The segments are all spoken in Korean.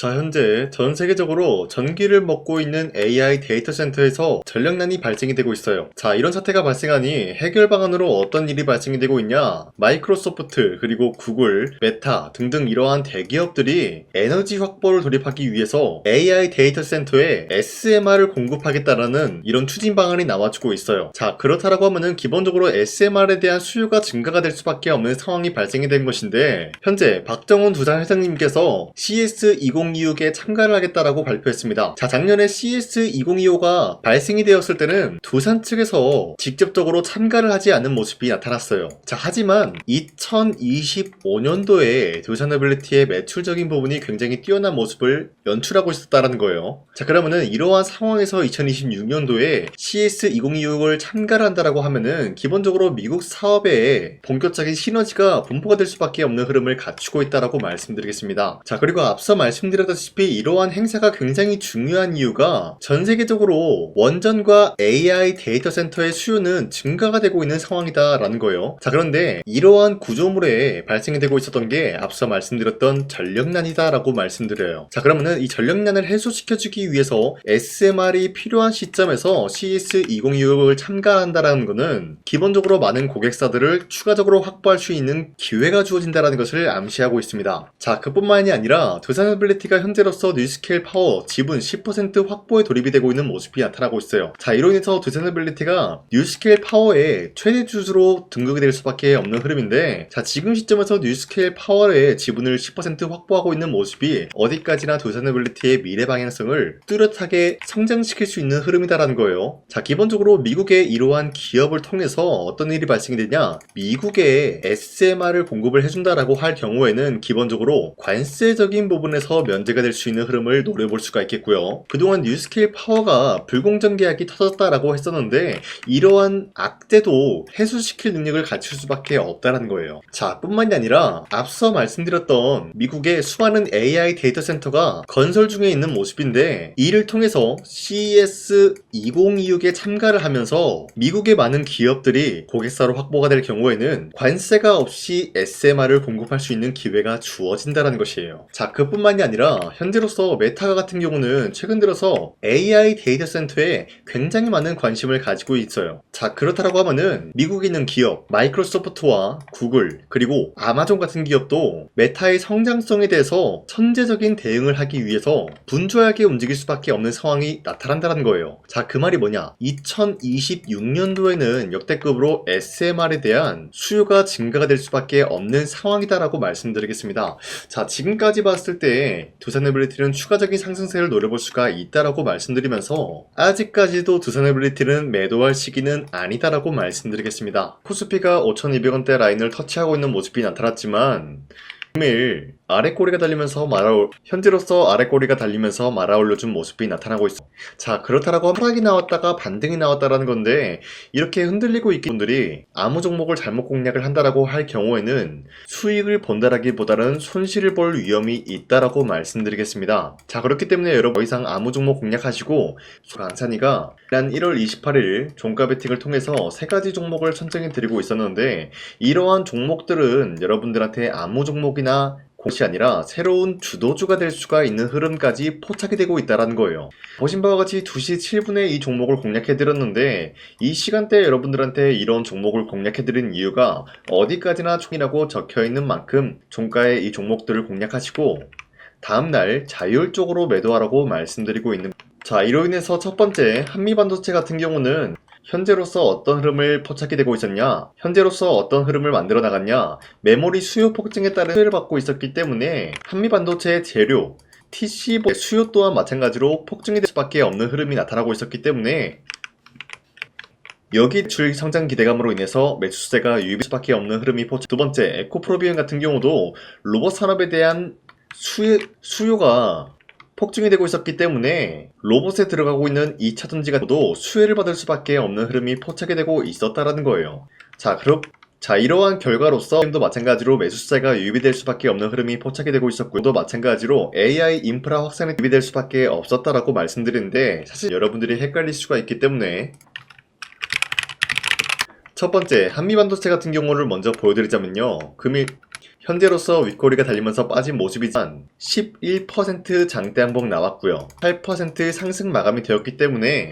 자, 현재 전 세계적으로 전기를 먹고 있는 AI 데이터 센터에서 전력난이 발생이 되고 있어요. 자, 이런 사태가 발생하니 해결 방안으로 어떤 일이 발생이 되고 있냐? 마이크로소프트, 그리고 구글, 메타 등등 이러한 대기업들이 에너지 확보를 돌입하기 위해서 AI 데이터 센터에 SMR을 공급하겠다라는 이런 추진 방안이 나와주고 있어요. 자, 그렇다라고 하면은 기본적으로 SMR에 대한 수요가 증가가 될 수밖에 없는 상황이 발생이 된 것인데, 현재 박정훈 두산 회장님께서 CS2025에 참가를 하겠다라고 발표했습니다. 자, 작년에 CS2025가 발생이 되었을 때는 두산 측에서 직접적으로 참가를 하지 않는 모습이 나타났어요. 자, 하지만 2025년도에 두산에빌리티의 매출적인 부분이 굉장히 뛰어난 모습을 연출하고 있었다는 거예요. 자, 그러면은 이러한 상황에서 2026년도에 CS2026을 참가를 한다라고 하면은 기본적으로 미국 사업에 본격적인 시너지가 분포가 될 수밖에 없는 흐름을 갖추고 있다라고 말씀드리겠습니다. 자, 그리고 앞서 말씀드렸다시피 이러한 행사가 굉장히 중요한 이유가 전 세계적으로 원전과 AI 데이터 센터의 수요는 증가가 되고 있는 상황이다라는 거예요. 자, 그런데 이러한 구조물에 발생이 되고 있었던 게 앞서 말씀드렸던 전력난이다라고 말씀드려요. 자, 그러면은 이 전력난을 해소시켜주기 위해서 SMR이 필요한 시점에서 CS2026을 참가한다라는 거는 기본적으로 많은 고객사들을 추가적으로 확보할 수 있는 기회가 주어진다는 것을 암시하고 있습니다. 자, 그뿐만이 아니라 두산에빌리티가 현재로서 뉴스케일 파워 지분 10% 확보에 돌입이 되고 있는 모습이 나타나고 있어요. 자, 이로 인해서 두산에빌리티가 뉴스케일 파워의 최대 주주로 등극이 될 수밖에 없는 흐름인데, 자, 지금 시점에서 뉴스케일 파워의 지분을 10% 확보하고 있는 모습이 어디까지나 두산에빌리티의 미래 방향성을 뚜렷하게 성장시킬 수 있는 흐름이다라는 거예요. 자, 기본적으로 미국의 이러한 기업을 통해서 어떤 일이 발생이 되냐, 미국에 SMR을 공급을 해준다라고 할 경우에는 기본적으로 관세적인 부분에서 면제가 될 수 있는 흐름을 노려볼 수가 있겠고요. 그동안 뉴스케일 파워가 불공정 계약이 터졌다라고 했었는데 이러한 악재도 해소시킬 능력을 갖출 수밖에 없다는 거예요. 자, 뿐만이 아니라 앞서 말씀드렸던 미국의 수많은 AI 데이터 센터가 건설 중에 있는 모습인데, 이를 통해서 CES2026에 참가를 하면서 미국의 많은 기업들이 고객사로 확보가 될 경우에는 관세가 없이 SMR을 공급할 수 있는 기회가 주어진다는 것이에요. 자, 그뿐만이 아니라 현재로서 메타 같은 경우는 최근 들어서 AI 데이터 센터에 굉장히 많은 관심을 가지고 있어요. 자, 그렇다고 하면은 미국에 있는 기업 마이크로소프트와 구글, 그리고 아마존 같은 기업도 메타의 성장성에 대해서 선제적인 대응을 하기 위해서 분주하게 움직일 수밖에 없는 상황이 나타난다는 거예요. 자, 그 말이 뭐냐, 2026년도에는 역대급으로 SMR에 대한 수요가 증가가 될 수밖에 없는 상황이다라고 말씀드리겠습니다. 자, 지금까지 봤을 때 두산에빌리티는 추가적인 상승세를 노려볼 수가 있다라고 말씀드리면서 아직까지도 두산에빌리티는 매도할 시기는 아니다라고 말씀드리겠습니다. 코스피가 5,200원대 라인을 터치하고 있는 모습이 나타났지만 매일 아래꼬리가 달리면서 현재로서 아래꼬리가 달리면서 말아올려준 모습이 나타나고 있어. 자, 그렇다라고 하락이 나왔다가 반등이 나왔다라는 건데, 이렇게 흔들리고 있는 분들이 아무 종목을 잘못 공략을 한다라고 할 경우에는 수익을 본다라기보다는 손실을 볼 위험이 있다라고 말씀드리겠습니다. 자, 그렇기 때문에 여러분 더 이상 아무 종목 공략하시고, 강산이가 지난 1월 28일 종가 베팅을 통해서 3가지 종목을 선정해 드리고 있었는데, 이러한 종목들은 여러분들한테 아무 종목이나 것이 아니라 새로운 주도주가 될 수가 있는 흐름까지 포착이 되고 있다는 거예요. 보신 바와 같이 2시 7분에 이 종목을 공략해드렸는데, 이 시간대에 여러분들한테 이런 종목을 공략해드린 이유가 어디까지나 총이라고 적혀있는 만큼 종가에 이 종목들을 공략하시고 다음날 자율적으로 매도하라고 말씀드리고 있는. 자, 이로 인해서 첫 번째 한미반도체 같은 경우는 현재로서 어떤 흐름을 포착이 되고 있었냐, 현재로서 어떤 흐름을 만들어 나갔냐, 메모리 수요 폭증에 따른 수혜를 받고 있었기 때문에 한미반도체의 재료 TC 수요 또한 마찬가지로 폭증이 될 수밖에 없는 흐름이 나타나고 있었기 때문에 여기 출 성장 기대감으로 인해서 매수세가 유입될 수밖에 없는 흐름이 포착. 두 번째, 에코프로비움 같은 경우도 로봇 산업에 대한 수요가 폭증이 되고 있었기 때문에 로봇에 들어가고 있는 2차 전지가도 수혜를 받을 수밖에 없는 흐름이 포착이 되고 있었다라는 거예요. 자, 이러한 결과로서 도 마찬가지로 매수세가 유입이 될 수밖에 없는 흐름이 포착이 되고 있었고요. 또 마찬가지로 AI 인프라 확산에 유입이 될 수밖에 없었다라고 말씀드리는데, 사실 여러분들이 헷갈릴 수가 있기 때문에 첫 번째, 한미반도체 같은 경우를 먼저 보여드리자면요. 현재로서 윗꼬리가 달리면서 빠진 모습이지만 11% 장대 한봉 나왔고요. 8% 상승 마감이 되었기 때문에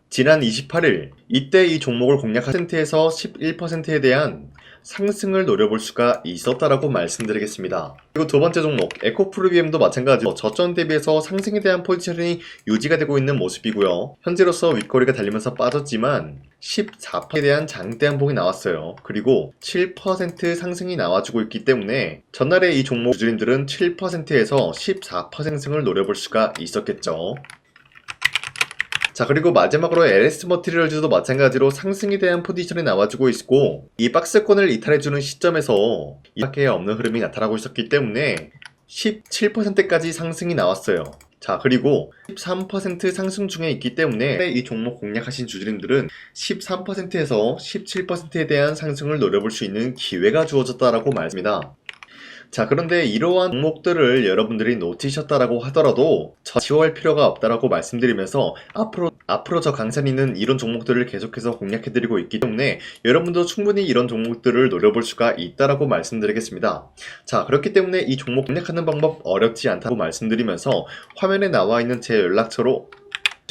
지난 28일 이때 이 종목을 공략한 상태에서 11%에 대한 상승을 노려볼 수가 있었다라고 말씀드리겠습니다. 그리고 두 번째 종목 에코프리비엠도 마찬가지로 저점 대비해서 상승에 대한 포지션이 유지가 되고 있는 모습이고요. 현재로서 윗꼬리가 달리면서 빠졌지만 14%에 대한 장대 한봉이 나왔어요. 그리고 7% 상승이 나와주고 있기 때문에 전날에 이 종목 주주님들은 7%에서 14% 상승을 노려볼 수가 있었겠죠. 자, 그리고 마지막으로 LS 머티리얼즈도 마찬가지로 상승에 대한 포지션이 나와주고 있고 이 박스권을 이탈해주는 시점에서 이밖에 없는 흐름이 나타나고 있었기 때문에 17%까지 상승이 나왔어요. 자, 그리고 13% 상승 중에 있기 때문에 이 종목 공략하신 주주님들은 13%에서 17%에 대한 상승을 노려볼 수 있는 기회가 주어졌다라고 말씀입니다. 자, 그런데 이러한 종목들을 여러분들이 놓치셨다라고 하더라도 지워할 필요가 없다라고 말씀드리면서 앞으로 저 강산이는 이런 종목들을 계속해서 공략해드리고 있기 때문에 여러분도 충분히 이런 종목들을 노려볼 수가 있다라고 말씀드리겠습니다. 자, 그렇기 때문에 이 종목 공략하는 방법 어렵지 않다고 말씀드리면서 화면에 나와 있는 제 연락처로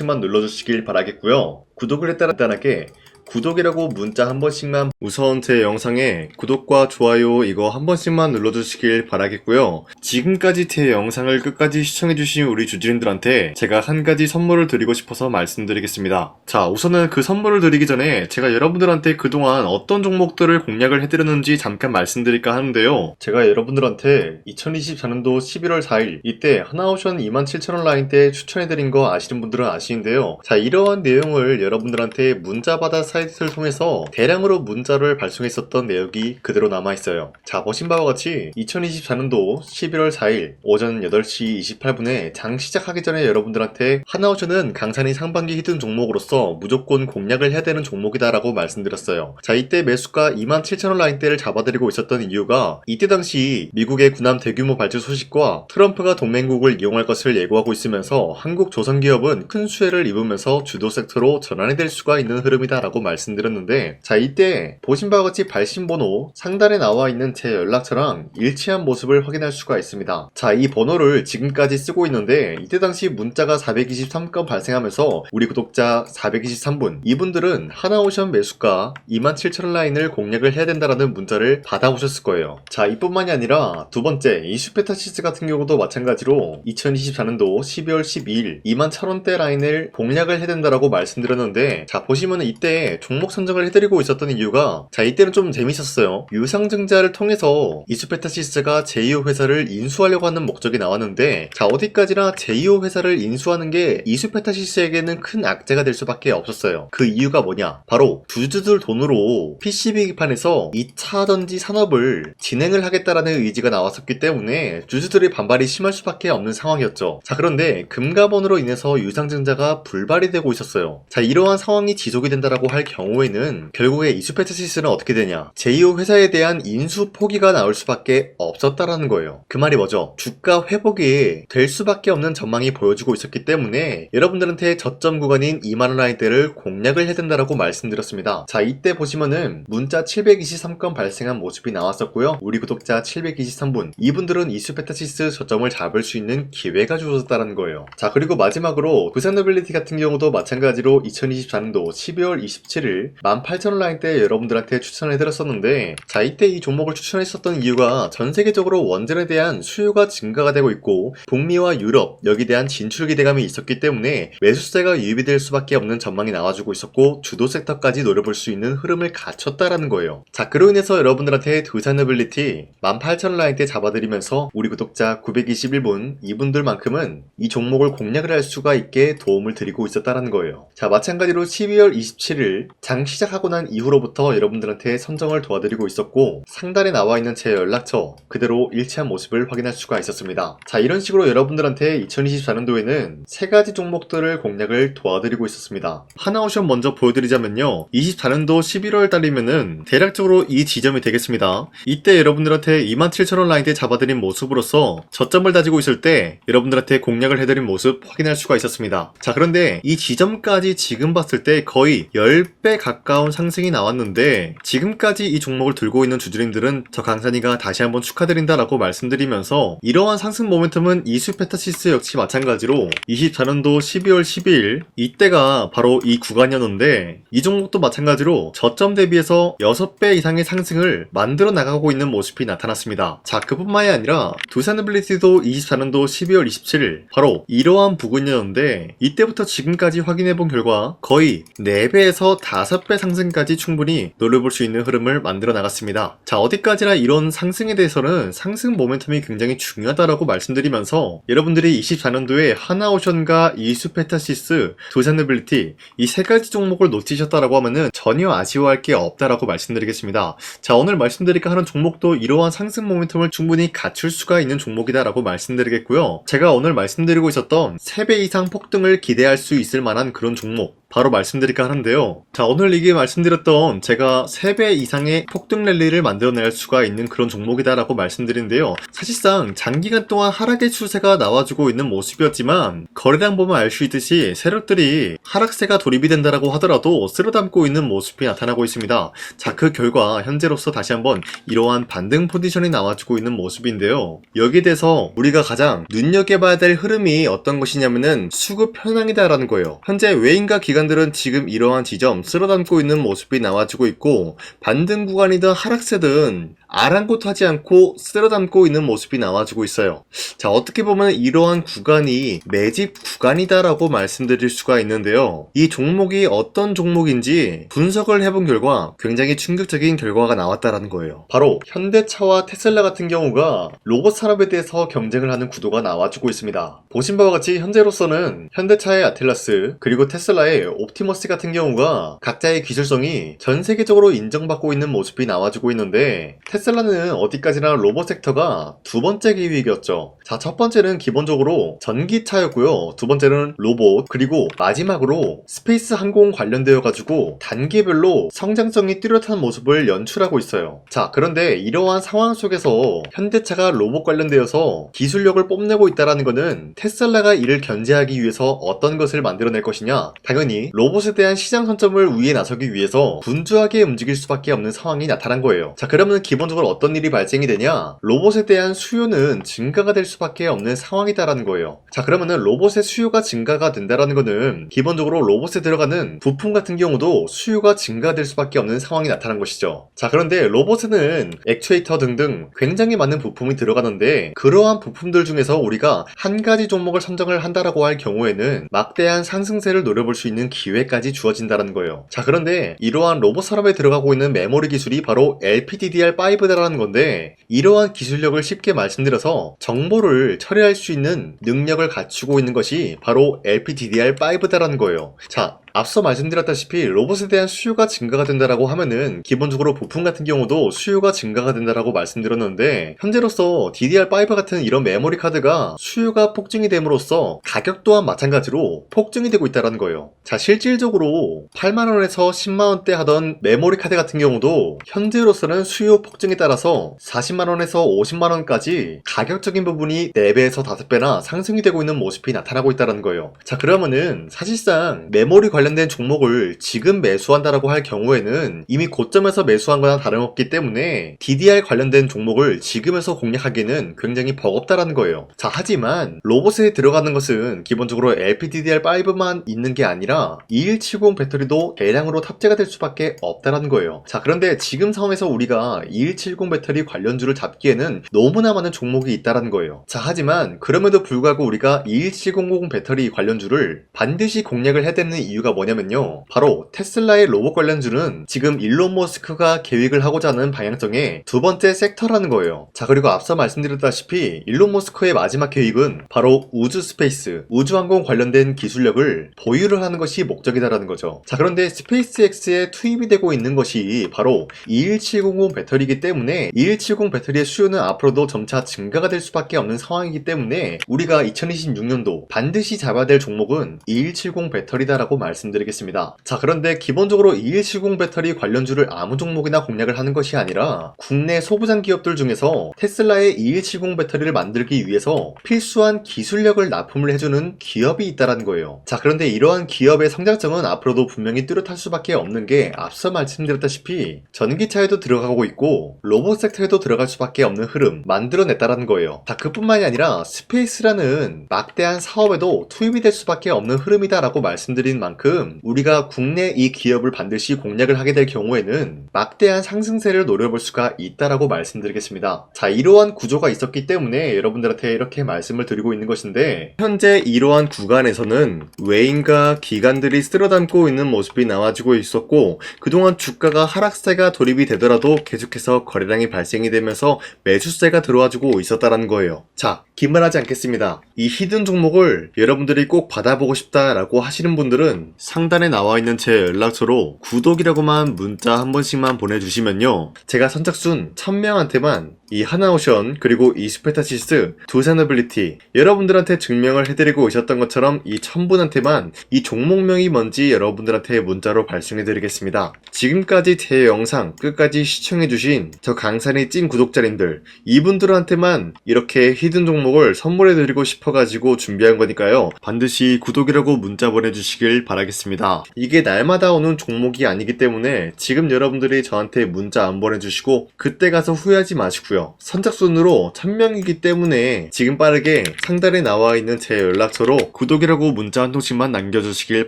만 눌러주시길 바라겠고요. 구독을 했다는 간단하게 구독이라고 문자 한 번씩만, 우선 제 영상에 구독과 좋아요 이거 한 번씩만 눌러주시길 바라겠고요. 지금까지 제 영상을 끝까지 시청해주신 우리 주주님들한테 제가 한 가지 선물을 드리고 싶어서 말씀드리겠습니다. 자, 우선은 그 선물을 드리기 전에 제가 여러분들한테 그동안 어떤 종목들을 공략을 해드렸는지 잠깐 말씀드릴까 하는데요. 제가 여러분들한테 2024년도 11월 4일 이때 하나오션 27,000원 라인대 추천해드린 거 아시는 분들은 아시는데요. 자, 이러한 내용을 여러분들한테 문자받아 사이트를 통해서 대량으로 문자를 발송했었던 내역이 그대로 남아있어요. 자, 보신 바와 같이 2024년도 11월 4일 오전 8시 28분에 장 시작하기 전에 여러분들한테 하나오션은 강산이 상반기 히든 종목으로서 무조건 공략을 해야 되는 종목이다 라고 말씀드렸어요. 자, 이때 매수가 27,000원 라인대를 잡아드리고 있었던 이유가 이때 당시 미국의 군함 대규모 발주 소식과 트럼프가 동맹국을 이용할 것을 예고하고 있으면서 한국 조선기업은 큰 수혜를 입으면서 주도 섹터로 전환이 될 수가 있는 흐름이다 라고 말씀드렸는데, 자, 이때 보신 바와 같이 발신번호 상단에 나와 있는 제 연락처랑 일치한 모습을 확인할 수가 있습니다. 자, 이 번호를 지금까지 쓰고 있는데 이때 당시 문자가 423건 발생하면서 우리 구독자 423분 이분들은 하나오션 매수가 27,000원 라인을 공략을 해야 된다라는 문자를 받아오셨을 거예요. 자, 이뿐만이 아니라 두 번째 이슈페타시스 같은 경우도 마찬가지로 2024년도 12월 12일 21,000원대 라인을 공략을 해야 된다라고 말씀드렸는데, 자, 보시면 이때 종목 선정을 해드리고 있었던 이유가, 자, 이때는 좀 재밌었어요. 유상증자를 통해서 이슈페타시스가 제2호 회사를 인수하려고 하는 목적이 나왔는데, 자, 어디까지나 제2호 회사를 인수하는 게 이슈페타시스에게는 큰 악재가 될 수밖에 없었어요. 그 이유가 뭐냐? 바로 주주들 돈으로 PCB기판에서 2차 전지 산업을 진행을 하겠다라는 의지가 나왔었기 때문에 주주들의 반발이 심할 수밖에 없는 상황이었죠. 자, 그런데 금가번으로 인해서 유상증자가 불발이 되고 있었어요. 자, 이러한 상황이 지속이 된다라고 할 경우에는 결국에 이슈페타시스는 어떻게 되냐? 제2호 회사에 대한 인수 포기가 나올 수밖에 없었다라는 거예요. 그 말이 뭐죠? 주가 회복이 될 수밖에 없는 전망이 보여지고 있었기 때문에 여러분들한테 저점 구간인 2만원 라인대를 공략을 해야 된다라고 말씀드렸습니다. 자, 이때 보시면은 문자 723건 발생한 모습이 나왔었고요. 우리 구독자 723분 이분들은 이슈페타시스 저점을 잡을 수 있는 기회가 주어졌다는 거예요. 자, 그리고 마지막으로 부산노빌리티 같은 경우도 마찬가지로 2024년도 12월 27일 18,000원 라인대 여러분들한테 추천해드렸었는데, 자, 이때 이 종목을 추천했었던 이유가 전 세계적으로 원전에 대한 수요가 증가가 되고 있고 북미와 유럽 여기에 대한 진출 기대감이 있었기 때문에 매수세가 유입이 될 수밖에 없는 전망이 나와주고 있었고 주도 섹터까지 노려볼 수 있는 흐름을 갖췄다라는 거예요. 자, 그로 인해서 여러분들한테 두산노빌리티 18,000원 라인대 잡아드리면서 우리 구독자 921분 이분들만큼은 이 종목을 공략을 할 수가 있게 도움을 드리고 있었다라는 거예요. 자, 마찬가지로 12월 27일 장 시작하고 난 이후로부터 여러분들한테 선정을 도와드리고 있었고 상단에 나와 있는 제 연락처 그대로 일치한 모습을 확인할 수가 있었습니다. 자, 이런 식으로 여러분들한테 2024년도에는 세 가지 종목들을 공략을 도와드리고 있었습니다. 됩니다. 하나오션 먼저 보여드리자면요. 24년도 11월 달이면은 대략적으로 이 지점이 되겠습니다. 이때 여러분들한테 27,000원 라인대 잡아드린 모습으로서 저점을 다지고 있을 때 여러분들한테 공략을 해드린 모습 확인할 수가 있었습니다. 자, 그런데 이 지점까지 지금 봤을 때 거의 10배 가까운 상승이 나왔는데 지금까지 이 종목을 들고 있는 주주님들은 저 강산이가 다시 한번 축하드린다라고 말씀드리면서 이러한 상승 모멘텀은 이수페타시스 역시 마찬가지로 24년도 12월 12일 이때가 바로 이 구간이었는데 이 종목도 마찬가지로 저점 대비해서 6배 이상의 상승을 만들어 나가고 있는 모습이 나타났습니다. 자, 그뿐만이 아니라 두산빌리티도 24년도 12월 27일 바로 이러한 부근이었는데 이때부터 지금까지 확인해본 결과 거의 4배에서 5배 상승까지 충분히 노려볼 수 있는 흐름을 만들어 나갔습니다. 자, 어디까지나 이런 상승에 대해서는 상승 모멘텀이 굉장히 중요하다라고 말씀드리면서 여러분들이 24년도에 하나오션과 이수페타시스, 두산빌리티 이 세 가지 종목을 놓치셨다라고 하면은 전혀 아쉬워할 게 없다라고 말씀드리겠습니다. 자, 오늘 말씀드릴까 하는 종목도 이러한 상승 모멘텀을 충분히 갖출 수가 있는 종목이다라고 말씀드리겠고요. 제가 오늘 말씀드리고 있었던 3배 이상 폭등을 기대할 수 있을 만한 그런 종목 바로 말씀드릴까 하는데요. 자, 오늘 이게 말씀드렸던 제가 3배 이상의 폭등 랠리를 만들어낼 수가 있는 그런 종목이다라고 말씀드리는데요. 사실상 장기간 동안 하락의 추세가 나와주고 있는 모습이었지만 거래량 보면 알 수 있듯이 세력들이 하락세가 돌입이 된다라고 하더라도 쓸어담고 있는 모습이 나타나고 있습니다. 자, 그 결과 현재로서 다시 한번 이러한 반등 포지션이 나와주고 있는 모습인데요. 여기에 대해서 우리가 가장 눈여겨봐야 될 흐름이 어떤 것이냐면은 수급 현황이다라는 거예요. 현재 외인과 기관들은 지금 이러한 지점 쓸어담고 있는 모습이 나와주고 있고 반등 구간이든 하락세든 아랑곳하지 않고 쓸어담고 있는 모습이 나와주고 있어요. 자, 어떻게 보면 이러한 구간이 매집 구간이다라고 말씀드릴 수가 있는데요. 이 종목이 어떤 종목인지 분석을 해본 결과 굉장히 충격적인 결과가 나왔다라는 거예요. 바로 현대차와 테슬라 같은 경우가 로봇 산업에 대해서 경쟁을 하는 구도가 나와주고 있습니다. 보신 바와 같이 현재로서는 현대차의 아틀라스 그리고 테슬라의 옵티머스 같은 경우가 각자의 기술성이 전 세계적으로 인정받고 있는 모습이 나와주고 있는데 테슬라는 어디까지나 로봇 섹터가 두 번째 기획이었죠. 자, 첫 번째는 기본적으로 전기차였고요. 두 번째는 로봇, 그리고 마지막으로 스페이스 항공 관련되어 가지고 단계별로 성장성이 뚜렷한 모습을 연출하고 있어요. 자, 그런데 이러한 상황 속에서 현대차가 로봇 관련되어서 기술력을 뽐내고 있다는 것은 테슬라가 이를 견제하기 위해서 어떤 것을 만들어낼 것이냐? 당연히 로봇에 대한 시장 선점을 위해 나서기 위해서 분주하게 움직일 수밖에 없는 상황이 나타난 거예요. 자, 그러면 기본적으로 어떤 일이 발생이 되냐? 로봇에 대한 수요는 증가가 될 수밖에 없는 상황이다라는 거예요. 자, 그러면은 로봇의 수요가 증가가 된다라는 거는 기본적으로 로봇에 들어가는 부품 같은 경우도 수요가 증가될 수밖에 없는 상황이 나타난 것이죠. 자, 그런데 로봇에는 액추에이터 등등 굉장히 많은 부품이 들어가는데 그러한 부품들 중에서 우리가 한 가지 종목을 선정을 한다라고 할 경우에는 막대한 상승세를 노려볼 수 있는 기회까지 주어진다는 거예요. 자, 그런데 이러한 로봇 산업에 들어가고 있는 메모리 기술이 바로 LPDDR5다라는 건데 이러한 기술력을 쉽게 말씀드려서 정보를 처리할 수 있는 능력을 갖추고 있는 것이 바로 LPDDR5다라는 거예요. 자, 앞서 말씀드렸다시피 로봇에 대한 수요가 증가가 된다라고 하면은 기본적으로 부품 같은 경우도 수요가 증가가 된다라고 말씀드렸는데 현재로서 DDR5 같은 이런 메모리 카드가 수요가 폭증이 됨으로써 가격 또한 마찬가지로 폭증이 되고 있다는 거예요. 자, 실질적으로 8만원에서 10만원대 하던 메모리 카드 같은 경우도 현재로서는 수요 폭증에 따라서 40만원에서 50만원까지 가격적인 부분이 4배에서 5배나 상승이 되고 있는 모습이 나타나고 있다는 거예요. 자, 그러면은 사실상 메모리 관련된 종목을 지금 매수한다라고 할 경우에는 이미 고점에서 매수한 거나 다름없기 때문에 DDR 관련된 종목을 지금에서 공략하기는 굉장히 버겁다라는 거예요. 자, 하지만 로봇에 들어가는 것은 기본적으로 LPDDR5만 있는 게 아니라 2170 배터리도 대량으로 탑재가 될 수밖에 없다라는 거예요. 자, 그런데 지금 상황에서 우리가 2170 배터리 관련주를 잡기에는 너무나 많은 종목이 있다라는 거예요. 자, 하지만 그럼에도 불구하고 우리가 21700 배터리 관련주를 반드시 공략을 해야 되는 이유가 뭐냐면요, 바로 테슬라의 로봇 관련주는 지금 일론 머스크가 계획을 하고자 하는 방향성의 두 번째 섹터라는 거예요. 자, 그리고 앞서 말씀드렸다시피 일론 머스크의 마지막 계획은 바로 우주 스페이스, 우주항공 관련된 기술력을 보유를 하는 것이 목적이다라는 거죠. 자, 그런데 스페이스X에 투입이 되고 있는 것이 바로 21700 배터리이기 때문에 21770 배터리의 수요는 앞으로도 점차 증가가 될 수밖에 없는 상황이기 때문에 우리가 2026년도 반드시 잡아야 될 종목은 2170 배터리다라고 말씀드립니다. 말씀드리겠습니다. 자, 그런데 기본적으로 2170 배터리 관련주를 아무 종목이나 공략을 하는 것이 아니라 국내 소부장 기업들 중에서 테슬라의 2170 배터리를 만들기 위해서 필수한 기술력을 납품을 해주는 기업이 있다는 거예요. 자, 그런데 이러한 기업의 성장성은 앞으로도 분명히 뚜렷할 수밖에 없는 게 앞서 말씀드렸다시피 전기차에도 들어가고 있고 로봇 섹터에도 들어갈 수밖에 없는 흐름 만들어냈다는 거예요. 자, 그뿐만이 아니라 스페이스라는 막대한 사업에도 투입이 될 수밖에 없는 흐름이다라고 말씀드린 만큼 우리가 국내 이 기업을 반드시 공략을 하게 될 경우에는 막대한 상승세를 노려볼 수가 있다라고 말씀드리겠습니다. 자, 이러한 구조가 있었기 때문에 여러분들한테 이렇게 말씀을 드리고 있는 것인데, 현재 이러한 구간에서는 외인과 기관들이 쓸어담고 있는 모습이 나와지고 있었고, 그동안 주가가 하락세가 돌입이 되더라도 계속해서 거래량이 발생이 되면서 매수세가 들어와주고 있었다는 거예요. 자, 기만하지 않겠습니다. 이 히든 종목을 여러분들이 꼭 받아보고 싶다라고 하시는 분들은 상단에 나와 있는 제 연락처로 구독이라고만 문자 한 번씩만 보내주시면요, 제가 선착순 1000명한테만 이 하나오션 그리고 이 스페타시스 두산어빌리티 여러분들한테 증명을 해드리고 있었던 것처럼 이 1000분한테만 이 종목명이 뭔지 여러분들한테 문자로 발송해드리겠습니다. 지금까지 제 영상 끝까지 시청해주신 저 강산의 찐 구독자님들, 이분들한테만 이렇게 히든 종목을 선물해드리고 싶어가지고 준비한 거니까요, 반드시 구독이라고 문자 보내주시길 바라겠습니다. 이게 날마다 오는 종목이 아니기 때문에 지금 여러분들이 저한테 문자 안 보내주시고 그때 가서 후회하지 마시고요, 선착순으로 1000명이기 때문에 지금 빠르게 상단에 나와 있는 제 연락처로 구독이라고 문자 한 통씩만 남겨주시길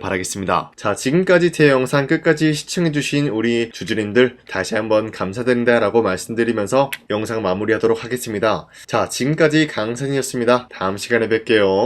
바라겠습니다. 자, 지금까지 제 영상 끝까지 시청해주신 우리 주주님들 다시 한번 감사드린다 라고 말씀드리면서 영상 마무리하도록 하겠습니다. 자, 지금까지 강산이었습니다. 다음 시간에 뵐게요.